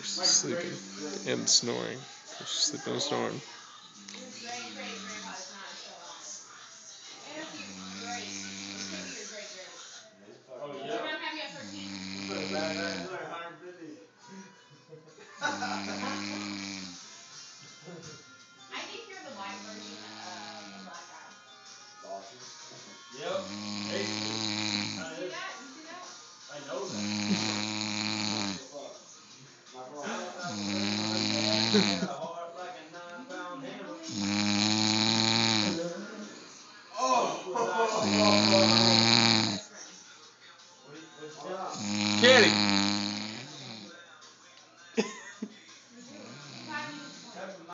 She's sleeping and snoring. She's sleeping and snoring. Oh, yeah. We're not having it for tea. I think you're the white version of a black guy. Yep. Basically. You see that? You see that? I know that. A heart like a 9-pound hammer. Oh!